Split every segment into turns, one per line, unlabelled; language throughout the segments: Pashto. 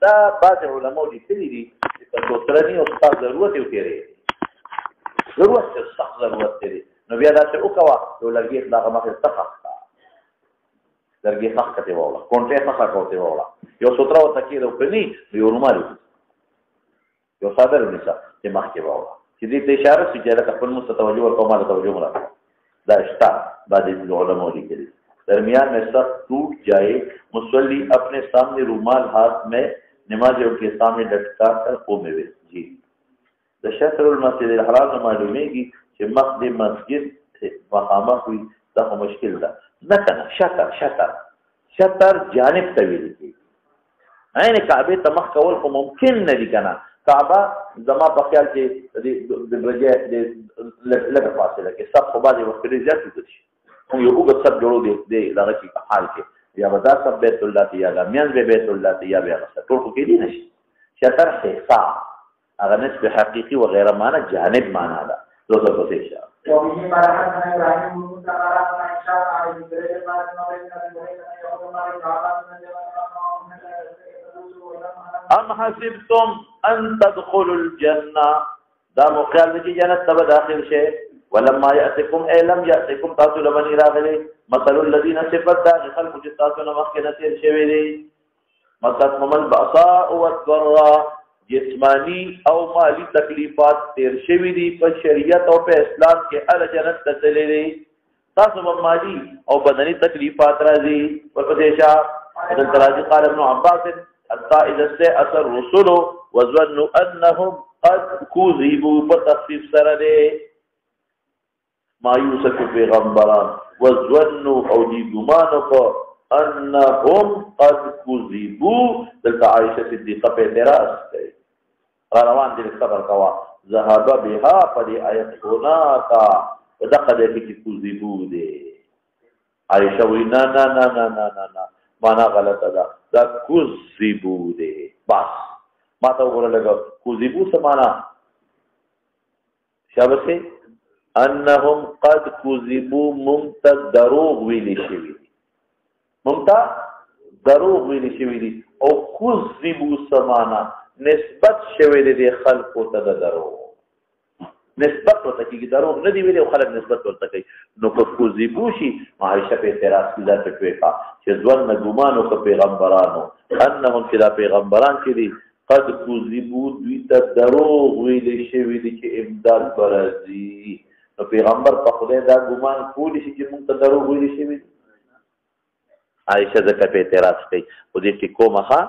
دا بعض علماء لیکلي دي چې په دوترنی او سخت ضرورت یې وکړي ضرورت سخت ضرورت دی نو بیا دا څه وکوا یو لګي دا مخه سخت درګي سخت کته وولا کونټه سخت کوته وولا یو سوترا او تکي د پني یو رومال یو صادر ونیسا چې مخکې وولا چې دې ته اشاره سي چې دا خپل مستوجه او کومه توجه مراد دا اشتا بعد علماء لیکلي درمیان میں سخت ٹوٹ جائے مصلی اپنے سامنے رومال ہاتھ میں نمازیوں کے سامنے لٹکا کر قومے ہوئے جی دا شطر المسجد الحرام معلومے گی کہ مقد مسجد مقامہ ہوئی دا مشکل دا نہ شطر جانب طویل کی یعنی کعبے تمخ کول کو ممکن نہ دی کنا کعبہ زما په خیال کې د درجه د لږه فاصله کې سب خو باندې وخت لري زیات دي هم یو وګت سب جوړو دي دغه کې حال کې یا بدا سب بیت الله ته یا میان بیت الله ته یا بیا ټول کو کې دي نشي شطر حصہ هغه نسب حقيقي و غیر معنی جانب معنی ده لوزه کو څه شي وبه مرحبا ابراهيم متقرا ان شاء الله درجه بعد نو ام حسبتم ان تدخلوا الجنه دا مقال دي جنت ته داخل شي ولما ياتكم اي لم ياتكم تاسو لبني راغلي مثل الذين صفت خلق جتاسو مخکنه تیر شوی دي مثل هم البأساء والضراء جسمانی او مالی تکلیفات تیر شوی دي په شریعت او په اسلام کې ال جنت ته تللی تاسو مالی او بدني تکلیفات راځي په پدېشا ان تراجي قال ابن عباس حتى اذا استأثر الرسل وظنوا انهم قد كذبوا بتخفيف سره مایوس پیغمبران وظنوا او دی ګمان کو انهم قد كذبوا دلته عائشه صدیقه په اعتراض کوي روان دي صبر کوا ذهب بها فدي آیت هناك ودقد في كذبوا دي عائشه وینا نا معنا غلط ده دا كذبوا دي بس ما ته وګوره لګو كذبوا څه معنا شابه انهم قد كذبوا ممتد دروغ ویلی شوی ممتد دروغ ویلی شوی دي او كذبوا سمانا نسبت شوی دي خلق ته دروغ نسبت ورته کی دروغ نه دی ویلی او خلق نسبت ورته کوي نو كذبوا شي عائشه په اعتراض کې ذات کوي چې ځوان نه ګمانو کو پیغمبرانو انهم چې دا پیغمبران چې دي قد كذبوا دوی ته دروغ ویلی شوی دي چې امداد برازي نو پیغمبر په خدای دا ګمان کولی شي چې موږ ته دروغ ویلی شي عائشه زکه په اعتراض کوي او دې کې کومه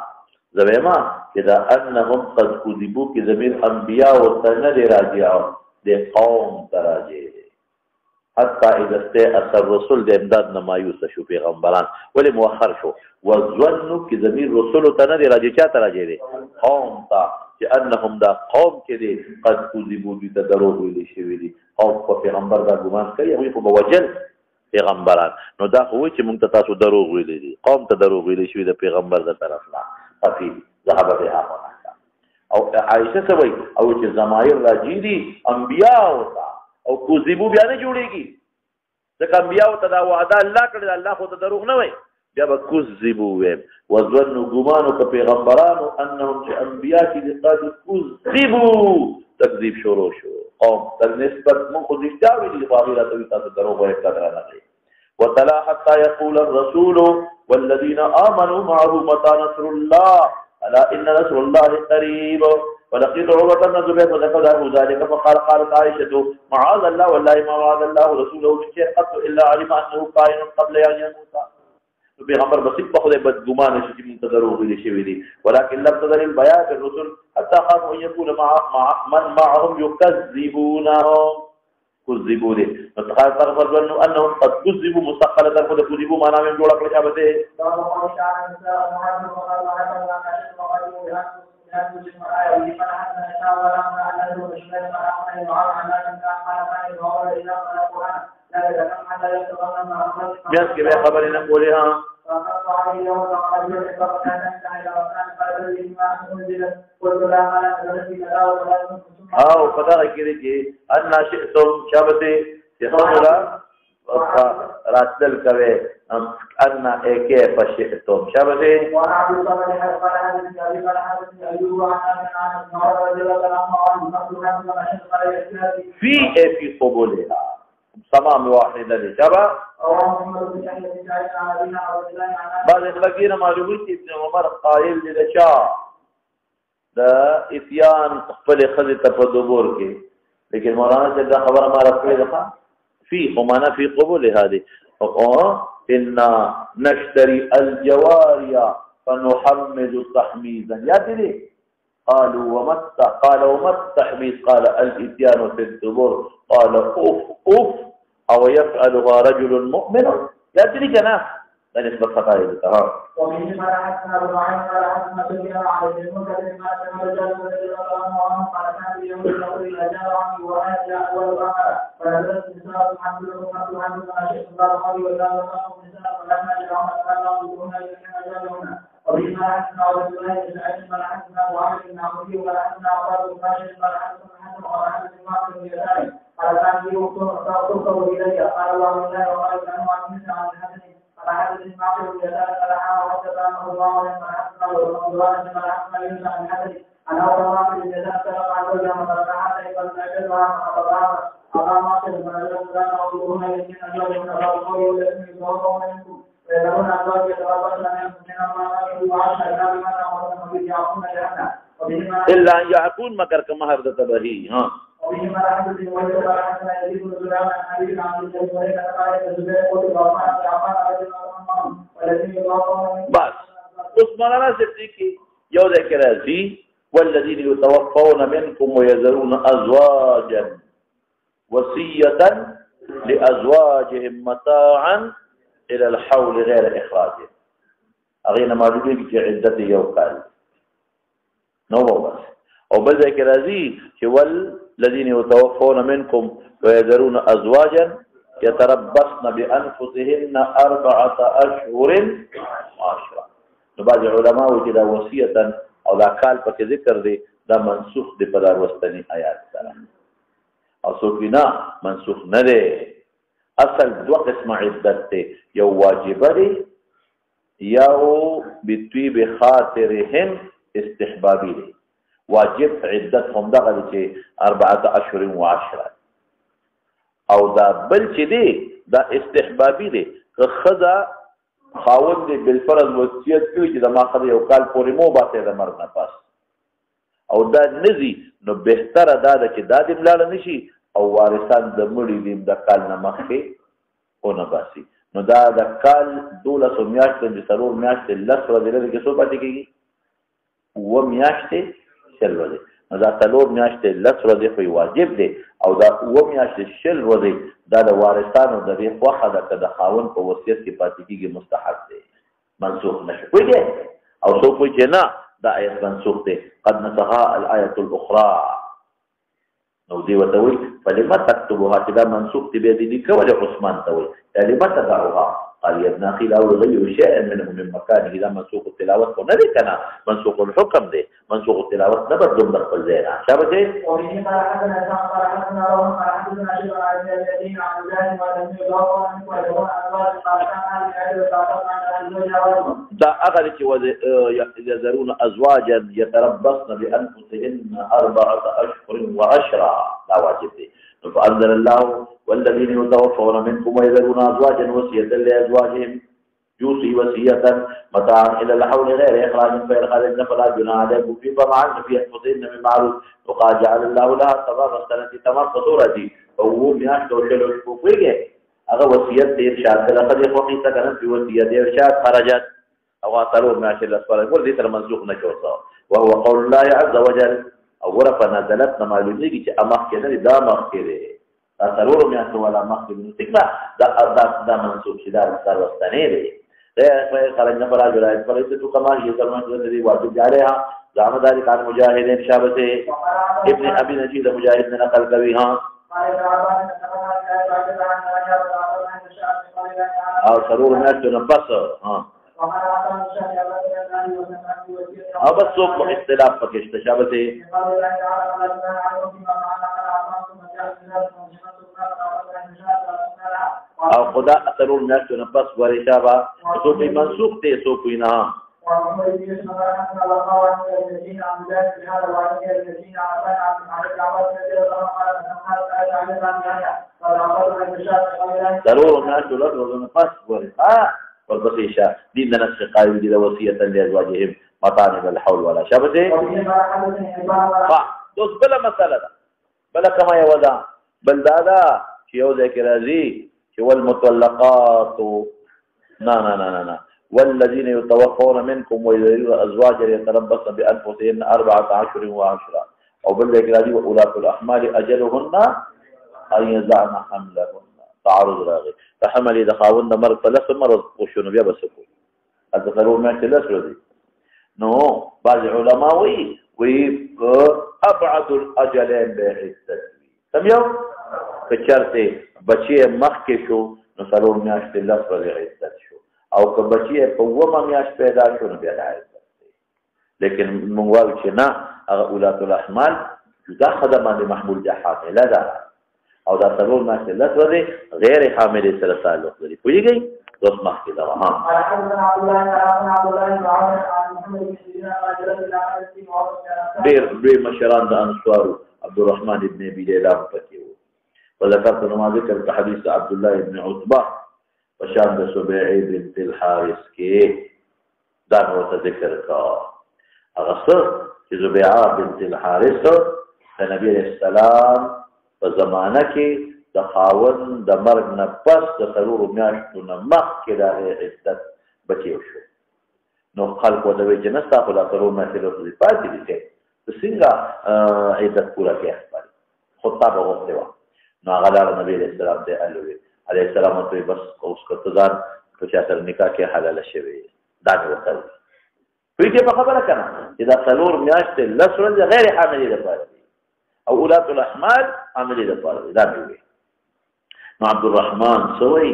زویما چې دا انهم قد كذبوا کې ضمیر انبیاء او سند راجعو د قوم تراجع حتی اذا استأثر الرسل د امداد نمایوس شو پیغمبران ولی مؤخر شو وظنوا کې ضمیر رسول ته نه راجع چا تراجع دي قوم ته چې انهم دا قوم کې دي قد كذبوا دې دروغ ویلی شي دي او په پیغمبر دا ګمان کوي هغه په وجل پیغمبران نو دا خو چې موږ ته تاسو دروغ ویلي دي قوم ته دروغ ویلي شوی د پیغمبر د طرف نه افي ذهب بها او عائشه سوي او چې زمایر راځي دي انبیاء او کوذبو بیا نه جوړيږي ځکه انبیاء ته دا وعده الله کړی الله خو ته دروغ نه وای بیا به کوذبو ویم وظنوا ګمانو په پیغمبرانو انهم چې انبیاء کې قد کوذبو تکذیب شروع شو قوم تر نسبت من خود اشتاوی لی فاغیرات وی تاسو دروغ وی قدر نگی وتلا حتى يقول الرسول والذين آمنوا معه متى نصر الله الا ان نصر الله قريب ولقد عروة بن زبير فذكر ذلك فقال قالت عائشة معاذ الله والله ما وعد الله رسوله من شيء قط الا علم انه قائم قبل ان يموت پیغمبر بسیط په خدای بدګمان شي چې منتظرو غوړي شوی دي ولكن لم تدر البيان الرسل حتى خافوا ان يكون مع من معهم يكذبونهم كذبوا دي فتخاف فرضوا انهم قد كذبوا مستقله قد كذبوا معنا من جوړه کړی شابه بیاس کې به خبرې نه کولې او پتہ کړی چې ان شئتم شابته يخرج راتل کوي ان اکه پشئتم شابته في قبولها تمام واحده لشبه بعض الخلقين معلومه ابن عمر قائل للشاه د اتيان خپل خزه تفدبور کې لیکن مولانا سے دا خبر ما رکھے ده في ومعنى في قبول هذه ان نشتري الجواري فنحمد تحميدا يا دي قالوا وما التحميد قال الاتيان في الدبور قال اوف او يفعلها رجل مؤمن يا دي كنا ده نسبة خطايا ده ومن ما حسنا ربعين قال حسنا بنا على المنكر ما تمرجل الله قال كان يوم الأول الأجار عني وآية والبقرة فنزلت نساء الحمد لله الحمد لله شيء الله قال ولا نصف نساء فلما جرعنا فلا يقولون إلينا أجالهن وبما حسنا رسول الله إسرائيل من حسنا وعمل النعمي ولا حسنا وقال الفاشل من حسنا حسنا ولا حسنا ما في اليسار قال كان يوم تركه إلي قال الله الله وقال كانوا عن عن الحسن فحدث المعقل بذلك فلحا وحدثنا الله لما حسن والله لما حسن ينسى من حدث أنا أول معقل بذلك فلقى عدوجا وفرقها سيقل الأجل وفرقها أقام معقل فنجل سلام وقلوهن يسين أجل من الله القوي والذين يتوقعون منكم ويدعون أزواج يتوقعون منكم من الله وعشا إلا بما تعملون به يعقون جهنم إلا أن يعقون مكر كما هردت بهي ها وبهما حدث ويتبع حسن يزيد الزلام عن حديث عن الزيت وليس كفاية الزبير قول الرحمن عفان رجل الله والذين يتوقعون بس عثمان صديقي یو ذکر ازي والذين يتوفون منكم ويذرون ازواجا وصية لازواجهم متاعا الى الحول غير اخراجه اغينا ما بيجي عدته یو قال نو بس او بل ذکر ازي والذين يتوفون منكم ويذرون ازواجا يتربصن بانفسهن 4 اشهر وعشرة نو بعض علماء چې دا وصیت او دا کال په ذکر دی دا منسوخ دی په داروستنی آیات سره او څوکینا منسوخ نه دی اصل دوه قسم عدت دی یو واجب دی یو بطیب خاطرهم استحبابی دی واجب عدت هم دغه چې 4 اشهر و10 او دا بل چې دی دا استحبابی دی که خدا خاوند دی بالفرض وصیت کوي چې د ماخذ یو کال پورې مو باته د مرګ نه پاس او دا نزي نو بهتره دا چې دا د ملاله نشي او وارثان د مړي دین د کال نه مخکې اون باسي نو دا د کال 12 میاشتې د ضرور میاشتې لس ورځې لري کې څو پاتې کېږي و میاشتې شل ورځې نو دا تلور میاشتې لس ورځې خو واجب دی او دا و میاشتې شل ورځې دا د وارثانو د دې خوښه ده که د خاوند په وصیت کې پاتې کېږي مستحب دی منسوخ نشي پوهېږئ او څوک وایي چې نه دا آیت منسوخ دی قد نسخها الآیة الأخرى نو دی ورته وایي فلما تكتبها چې دا منسوخ دی بیا دې لیکولې عثمان ته وایي لما تدعوها قال يا ابن اخي لا اغير شيئا منه من مكانه اذا منسوخ التلاوه ونبي كان منسوخ الحكم ده منسوخ التلاوه نبر ضمن دخل زينا شابه دي ومن ما حدثنا صار حدثنا وهم حدثنا شيء عن الذين عن ذلك ولم يضاف ولهم ازواج قال كان دا اغل چې يذرون ازواجا يتربصن بانفسهن 4 اشهر و10 لا واجب دي فأنزل الله والذين يتوفون منكم ويذرون أزواجا وصية لأزواجهم يوصي وصية متاعا إلى الحول غير إخراج فإن خرجن فلا جناح عليكم فيما فعلن في أنفسهن من معروف وقال جعل الله لها تمام السنة تمام فصورتي فهو مياشت وشل وشكوكوية هذا وصية إرشاد لقد يخوقي سكنت في وصية إرشاد خرجت أو أطلوا مياشت الأسفل يقول ذي ترى منسوخ نشوصا وهو قول الله عز وجل او ورفا نزلت معلومیږي چې امخ کې نه دا مخ کې دی دا ضرور مې ته ولا مخ کې نو تکلا دا منسوب شي دا سر واستنه دی دا خلک نه برا جوړای په دې ته کما یې ځلمان دې واجب جاره زامداري کار مجاهدین شابته ابن ابي نجيب مجاهد نے نقل کوي ها او ضرور مې ته نه پس ها او بس څوک اختلاف پکې شته شابته او خدا اثرون میاشتو نه پس ورې شابه څوک منسوخ دی څوک نه ضرور میاشتو له پس ورې ورپسې شه دین د نسخ قائل دي د وصیت لازواجهم مطالب الحول ولا شابته دوس بل مساله ده بل کما یو ده بل دادا چې یو ذکر راځي چې والمطلقات نه والذين يتوفون منكم ويذرون ازواجا يتربصن بانفسهن 14 و10 او بل ذکر راځي واولات الاحمال اجلهن ان يضعن حملهن تعرض راغي فحمل اذا خاوند مرض فلس مرض وشنو بیا بسکو التقرر ما تلس ردي نو بعض علماء وي ابعد الاجلين بعدت سمجھو کچرته بچي مخ کې شو نو سلور میاشت لس ورځې عدت شو او که بچي په ومه میاشت پیدا شو نو بیا عدت لیکن موږ وایو چې نه هغه اولاد الاحمال جدا خدمه محمول ده حامله ده او دا سلور میاشت لس ورځې غیر حامله سره تعلق لري پوهیږئ دوس مخ کې دا ها ډېر مشران د انصارو عبد الرحمن ابن ابي ليلى پکې وو وذكرت نماذج ذکر حدیث عبد الله ابن عتبه وشان د سبيعي بنت الحارث کې دا نو ذکر کا هغه چې زبيعه بنت الحارث د نبی عليه السلام په زمانہ کې د خاوند د مرګ نه پس د ضرور میاشتو نه مخکې د عدت بچي شو نو خلق د وی جنستا په ضرور میاشتو کې پاتې دي څنګه عدت پورا کې خپل خطاب وغوښته و نو هغه د نبی عليه السلام ته عليه السلام ته بس اوس کتهدار په چا سره نکاح کې حلال شوی دا وکړ دوی کې په خبره کړه چې دا ضرور میاشتې لسرن غیر حاملې لپاره او اولاد الاحمال حاملې لپاره دا دی نو عبد الرحمن سوي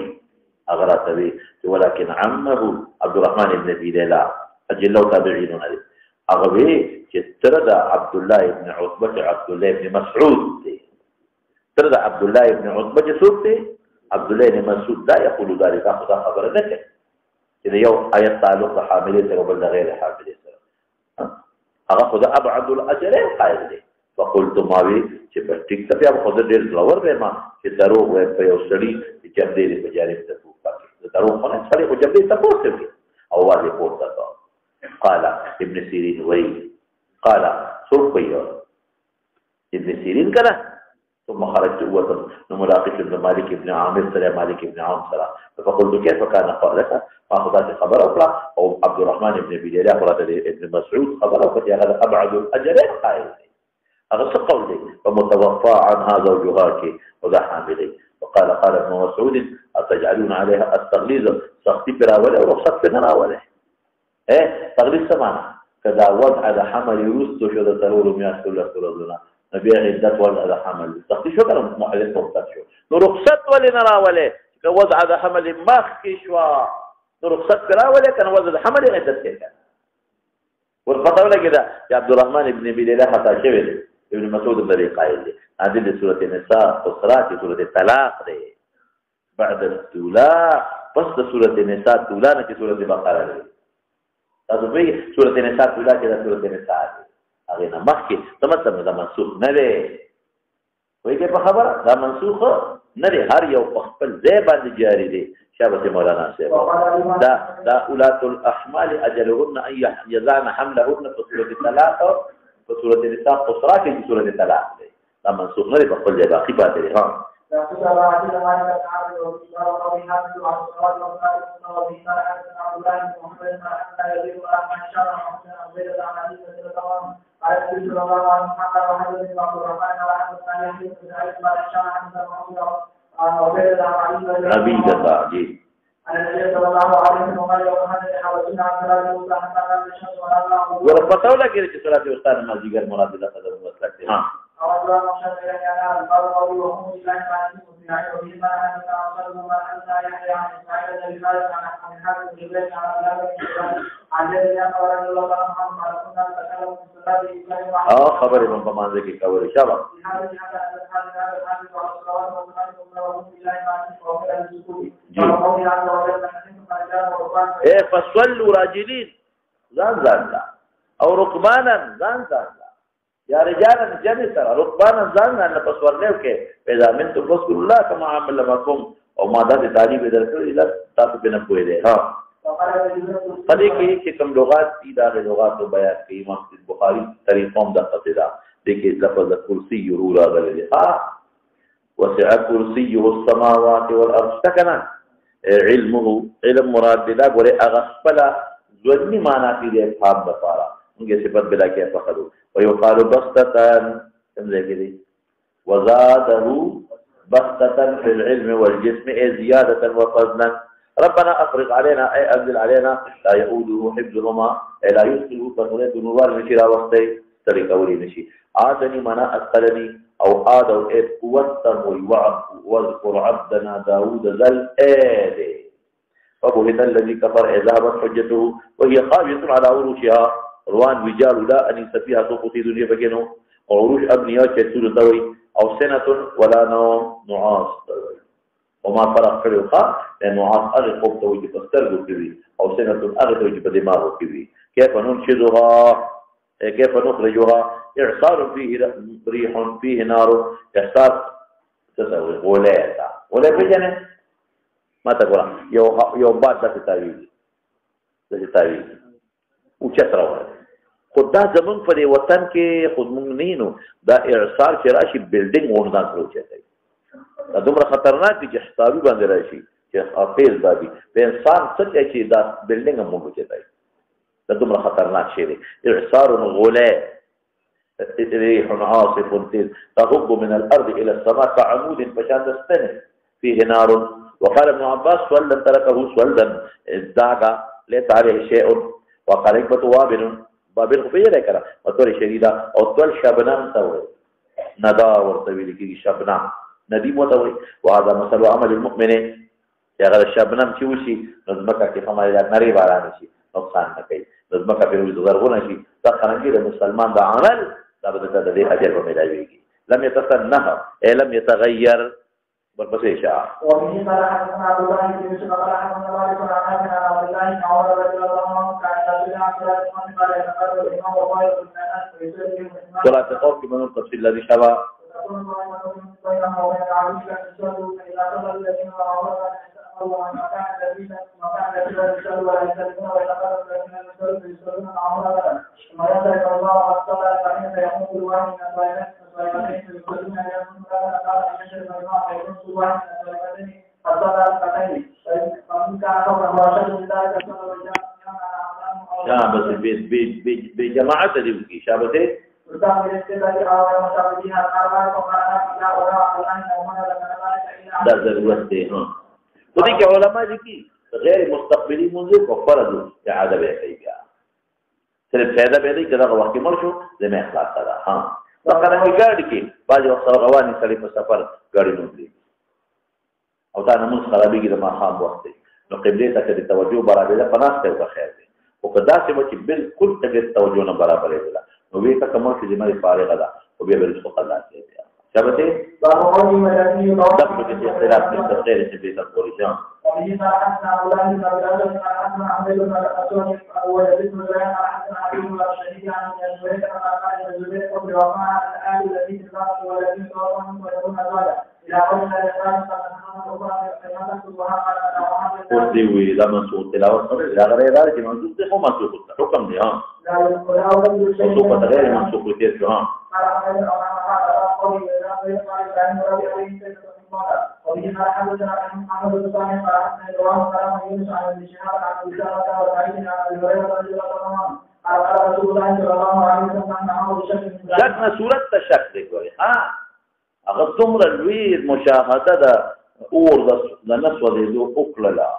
اغراتوي ولكن عمه عبد الرحمن ابن ابي ليلى اجلوا تابعين عليه اغوي چې تر دا عبد الله ابن عتبه عبد الله ابن مسعود دی تر دا عبد الله ابن عتبه چې څوک دی عبد الله ابن مسعود دا يقول ذلك خدا خبره نه کوي چې یو آیت تعلق د حاملې سره بل غیر حاملې سره هغه خدا ابعد الاجرين قائل دی فقلت ماوي چې په ټیک ته بیا خو ډېر ډلور به ما چې دروغ وې په یو سړي چې جبدې په جانب ته پاتې دروغ نه سړي او جبدې ته پورته او واځي پورته قال ابن سيرين وي قال سوف ابن سيرين كذا ثم خرجت وملاقيت ابن مالك ابن عامر سرى مالك ابن عام سرى فقلت كيف كان قالك ما خذت خبر أخرى او عبد الرحمن ابن ابي ليلى قرأت ابن مسعود خبر أخرى هذا ابعد الاجرين قائل هذا قولي ومتوفى عنها زوجها وذا حاملي وقال ابن مسعود أتجعلون عليها التغليظ سختي براوله ورخصت في نراوله تغليظ سمعنا كذا وضع على حمل يوسف شو ذا ترور مياه كل رسولنا نبي عدة وضع على حمل سختي شو كان محلل رخصت شو نرخصت ولنراوله كوضع على حمل مخي شوا نرخصت براوله كان وضع على حمل عدة كان والفتاوى كده يا عبد الرحمن ابن ابي ليلى حتى شوي ابن مسعود الذي قائل لي هذه سورة النساء قصرات سورة الطلاق دي بعد الطلاق بس سورة النساء طلاق في سورة البقرة دي هذا في سورة النساء طلاق كده سورة النساء اغينا مخكي تمثل ده منسوخ نه دي وای کې په خبره دا منسوخ نه دي هر یو خپل ځای باندې جاری دي شابه مولانا صاحب دا اولات الاحمال اجلهن ان يضعن حملهن في سورة الطلاق په سورۃ النساء قصرا کې سورۃ الطلاق دی دا منسوخ نه دی په خپل ځای باقي پاتې دی ها عبيدة جي ورپتاو لګی چې صلات استاد مازیګر مراد ده قدر مسلک ها خبرې په مانځ کې کولې شابه فصلوا راجلين ځان او ركبانا ځان یا رجالا جمع سره ركبانا ځان نه پس ورنیو کې پیدا من تو رسول الله كما عمل لكم او ماده تعلیب درکړي لا تاسو په نه پوي دي ها پدې کې چې کوم لغات دي دا لغات بیان کوي امام بخاری طریقوم د قصیده دې کې لفظ کرسی یرو راغلي ها وسع کرسيه السماوات والارض سكنا علمه علم مراد دا غره اغفل ځونی معنا دې فهم لپاره موږ صفات بلا کې فخرو ويقال بسطتان سمجھے وزاده بسطة في العلم والجسم زيادة وفضلا ربنا أفرغ علينا أي أنزل علينا لا يؤوده حفظهما لا يسقه فنولد نوار نشيرا وقتي طريق أولي نشي عادني منا أسقلني أو عادوا إذ قوته واذكر عبدنا داود ذا الآل فبهت الذي كفر ذهبت حجته وهي خاوية على عروشها روان وجال لا أن فيها سقط دنيا بكنو عروش أبنياء تسول دوي أو سنة ولا نوم نعاس دوي وما فرق فرقا لأن نعاس أغي خوب توي بسترغو كذي أو سنة أغي توي بدماغو كذي كيف ننشدها كيف نخرجها إعصار فيه ريح فيه نار إعصار تسوي غولاتا غولا بجنة ما تقول يو بعد ده تتاويل اوچت راوړل خو دا زمونږ په دې وطن کې خو موږ نه نو دا اعصار چې راشي بلډینګ ورځان سره اوچتای دا دومره خطرناک دي چې حسابي باندې راشي چې حافظ دادي په انسان څه چې دا بلډینګ هم اوچتای دا دومره خطرناک شی دی اعصار غولا ريح عاصف تيز تهب من الارض الى السماء كعمود فشان السنه فيه نار وقال ابن عباس سولدا تركه سولدا ازداغا ليس عليه شيء وقال اكبت بابل خفيه لكرا وطول شديدة او طول شبنام تولي ندا ورطوي لكي شبنام نديم وطوي وهذا مثل عمل المؤمن يا غير الشبنام چوشي نظمكا كيف عمل الله نري بارانشي نقصان نكي نظمكا في روز ضرغونشي تقرنجي للمسلمان دا عمل دا بدتا دا دي حجر ومداويكي لم يتسنها اي لم يتغير بس إشاء
ومن قال حدثنا أبو بكر بن يوسف قال حدثنا مالك عن عبد الله بن عمر رضي الله عنه كان يصلي على صلاة الإمام قال يتقرب الإمام وقال الناس ويصلي
صلاة الخوف من التفصيل الذي شبه
وتكون بينه وبين العروس أن يصلوا فإذا صلى الذين وعرفوا الله مكان الذين يصلوا ولا يسلمون ويتقرب الذين يصلوا فيصلون معه أبدا ثم يدرك الله الصلاة فإن يقوم بالواحد من الصلاة
بس بجماعة دي شابته دا ضرورت دی ها په دې کې علما دي چې غیر مستقبلی منځ کو فرض اعاده به کوي بیا صرف فائدہ به دې کله وخت مر شو زمه اخلاص ده ها فقره کې ګاډي کې باج وخت رواني سړي په سفر ګاډي نوځي او دا نماز خرابېږي د ماښام وخت دی نو قبله ته د توجه برابر ده پناسته او خیر دی او کدا چې چې بالکل ته توجه نه برابر دی نو وی ته کومه چې زموږ فارغ ده او به رسول الله دی شابته
باقي مدني او
دغه کې اختلاف د خیر چې به تاسو ورته
ومن حدثنا أولاد بن عبد الله بن حدثنا عبد الله بن أسود ويزيد بن زياد حدثنا علي بن الشهيد عن الزبير قال قال الزبير قبل وفاة الآل الذي في الرأس والذين توفاهم ويكون أزواجا إلى قولنا لقال
قلت وي دا منسوخ تلاوت سره دا غره دا چې منسوخ ته خو منسوخ ده حکم دی ها منسوخ ته غیر منسوخ دي ها وبه قال حدثنا محمد بن صالح قال حدثنا رواه كلام يونس عن ابن شهاب عن ابي هريره وسعيد عن ابي هريره رضي الله عنه قال قال رسول الله صلى الله عليه وسلم انه شك شکنا صورت ته شک دی ګوري ها هغه څومره لوی مشاهده ده اور د نسو د اوکللا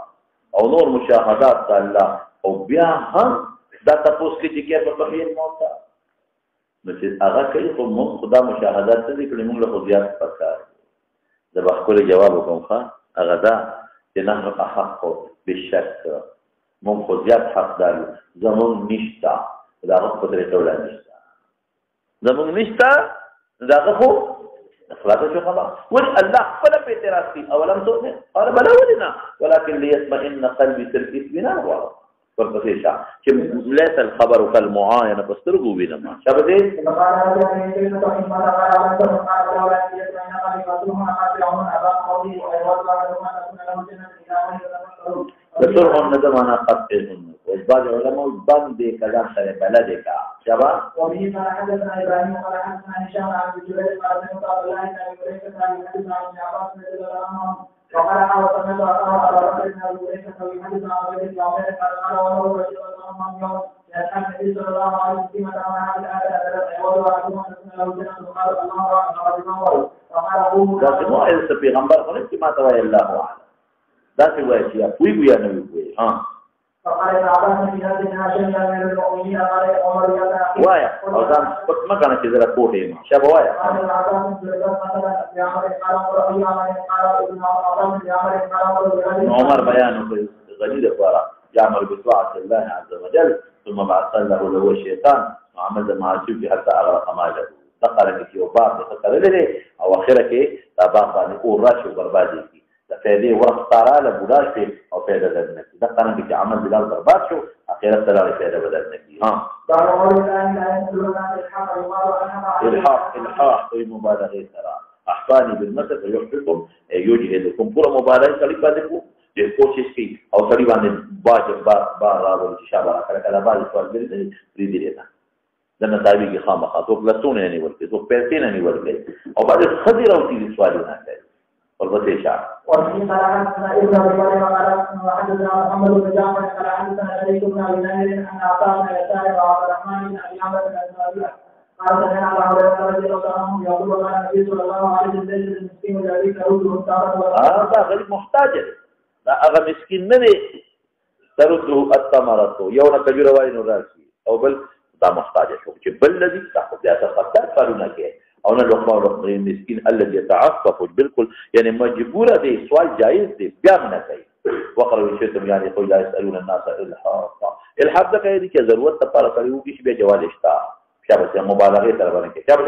او نور مشاهدات د الله او بیا هم دا تاسو کې چې په بخیر موت نو چې هغه کوي خو موږ خدا مشاهدات دې کړي موږ له زیات پکار د بخکل جواب کوم ښه هغه دا چې نحن احق بالشک مونږ خو زیات حقدار زمونږ نشته دا هغه په طریقه ولا نشته زمونږ نشته دا هغه خو اخلاص شو خلاص ول الله فلا في اعتراف اولم تؤمن قال بلى ولنا ولكن ليطمئن قلبي تركيز بنا والفصيحة كم ليس الخبر كالمعاينة فاسترقوا بينما شابه بسرهم ندمانا قطعهم وإجباد علماء بند كلام سر بلدك شابه
وبه قال حدثنا إبراهيم قال حدثنا هشام عن جبريل قال سمعت عبد الله بن أبي هريرة عن حديث عن ابن عباس رضي الله عنه وقال وسمعت أبا بكر بن أبي هريرة في حديث عن عبد الله بن عمر قال وله رسول الله صلى الله عليه وسلم يسأل النبي صلى الله عليه وسلم عن هذه الآية يقول وأحدهم أن له جنة قال الله أعلم وقال أبوه
لكن ما إذا في غمبر قلت ما توي الله أعلم ذات الوجه قوي ويا نبي قوي ها
فقال ابن عباس في هذه الناشئة من المؤمنين قال عمر
وايا أوزان ما كانت كذا كوهي شابه وايا
قال ابن عباس مثلا يا عمر قال عمر أي عمر قال ابن عباس يا عمر قال
عمر بيانه غني دفارة يعمل بطاعة الله عز وجل ثم بعث له له الشيطان وعمل معاصيه حتى أغرق ماله دخل في وباب دخل له أو آخرك تابع يقول راش وبربادي فهذه وقت طارا لبلاش أو فائدة بدلنك دخل في عمل بلال برباد شو آخرة تلاقي فائدة بدلنك ها الحاح في مبالغة ترى أحفاني بالمثل يحبكم يجهدكم پورا مبالغة قريبا دكو د کوشش کی او سړي باندې باج بار راول چې شابه کړه کله باز سوال لري دې دې نه د نتایج کې خامخا تو لسونه نه ورته تو پیسې نه ورته او بعد خضر او دې سوالونه کوي او بس شاه
وفي قراءتنا ابن ابي بكر قال وحدثنا محمد بن جعفر قال حدثنا شريك بن ابي نادر ان اعطانا يسار وعبد الرحمن بن ابي عمرو بن الانصاري قال سمعنا ابا هريره رضي الله عنه يقول قال النبي صلى الله عليه وسلم المسكين الذي ترده الطاقه
هذا غير محتاج دا هغه مسكين نه دی ترده الثمرته یو نه کجوره وای نو راشي او بل دا محتاج شو چې بل الذي تاخذ ذات خطر فارونه کې او نه لقمه لقمه مسكين الذي يتعفف بالكل يعني مجبور دی سوال جائز دی بیا نه کوي وقروا الشتم يعني قل لا يسالون الناس الحق ده کوي چې ضرورت لپاره کوي چې به جواز شتا شابه مبالغه تر باندې کې شابه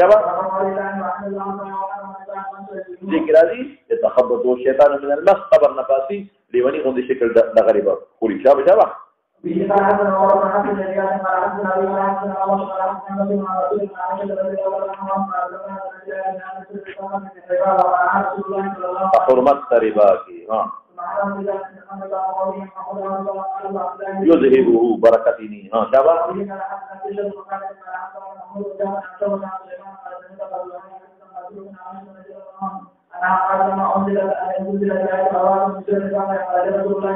ذکر راځي تخبطوا الشيطان من المس خبر نفاسي لیونی غوندي شکل د غریبه خوري شابه حرمت ربا کی ها يذهبه بركتني ها شابه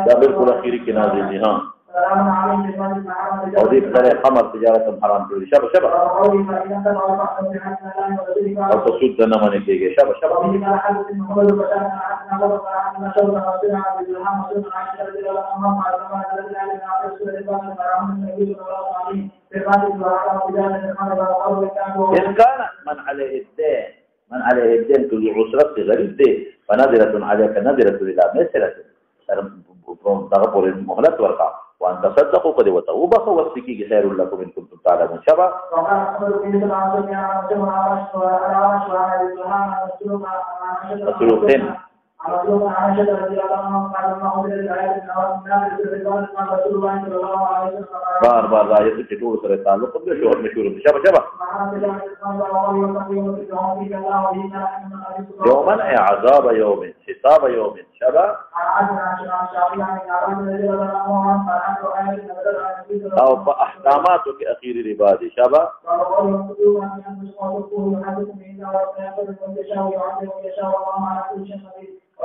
دا بالکل اخیری کې نازل دي ها او دې سره خمر تجارت حرام کړی شابه او تسود نه منې کېږي شابه إن كان من عليه الدين كل عسرة غريب دي فنظرة عليك نظرة إلى مسرة تغفر المهلة ورقع وأن تصدقوا قد وتوبخوا واستكيك خير لكم إن كنتم تعلمون شبا السلوكين بار راجت چټور سره تعلق د شهر مشهور شبا يوما عذاب يوم حساب يوم شبا او باحكاماتك اخير ربادي شبا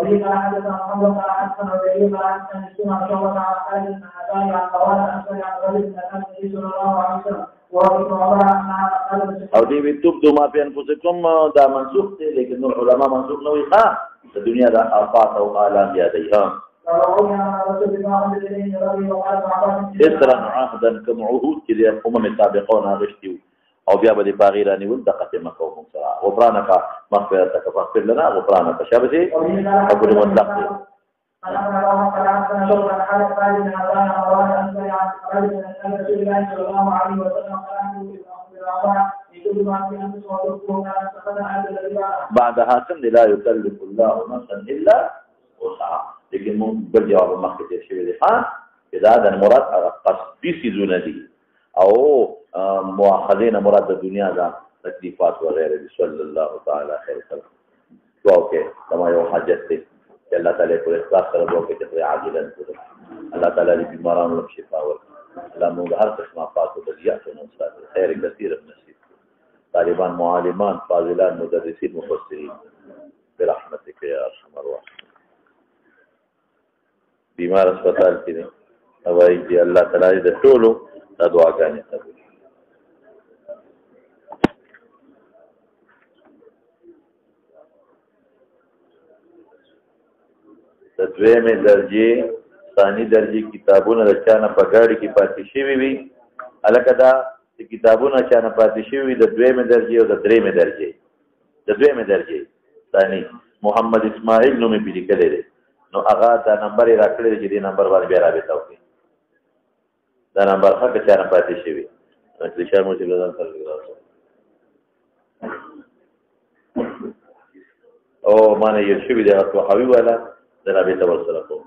وذلك حدثنا محمد بن حسن وزيد بن حسن السنة شعبة عن خالد بن حسان عن قوال الأسود عن رجل من النبي صلى الله عليه وسلم وابن عمر عنها أو دي بتبدو ما في أنفسكم دا منسوخ دي لكن العلماء منسوخ نوي الدنيا دا آفات أو آلام يديها إسرا عهدا كمعهود كذا الأمم السابقون غشتوا او بیا به دې باغی رانیول د قسمه کوم سره غفرانک مغفرتک فاغفر لنا غفرانک شابه ابو المطلق بعد حاکم لا يكلف الله نفسا الا وسعها لیکن مون بل جواب مخکې تیر شوی دی دا د مراد هغه قصدي څیزونه دي او مؤاخذین مراد د دنیا دا تکلیفات وغیره صلی الله تعالی خیر وسلم دعا کې کما یو حاجت دی چې الله تعالی په اخلاص سره دعا کې چې عاجلا الله تعالی دې بیمارانو له شفا ورکړي الله موږ هر قسم افات او بلیات او خیر کثیر نصیب طالبان معلمان فاضلان مدرسین مفسرین برحمتک یا ارحم الراحمین بیمار اسپیټال کې دي اوای دی الله تعالی د ټولو د دعاګانې قبول د دویمې درجې ثاني درجې کتابونه د چانه په ګاډي کې پاتې شوي وي هلکه دا د کتابونه چانه پاتې شوي وي د دویمې درجې او د درېمې درجې د دویمې درجې ثاني محمد اسماعیل نوم یې پې لیکلی دی نو هغه دا نمبر یې را کړی دی چې دې نمبر باندې بیا رابطه وکړي دا نمبر ښه که چانه پاتې شوي شاه مشر ځان سره او ما نه یې شوي دی هغه طحاوي والا د رابطه ورسره کوم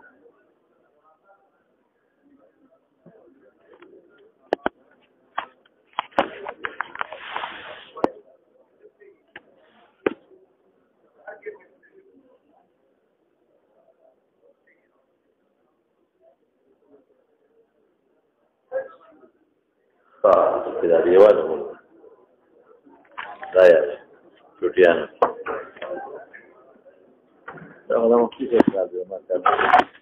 دا دیواله مول دا یا چټیان دا موږ څه کوي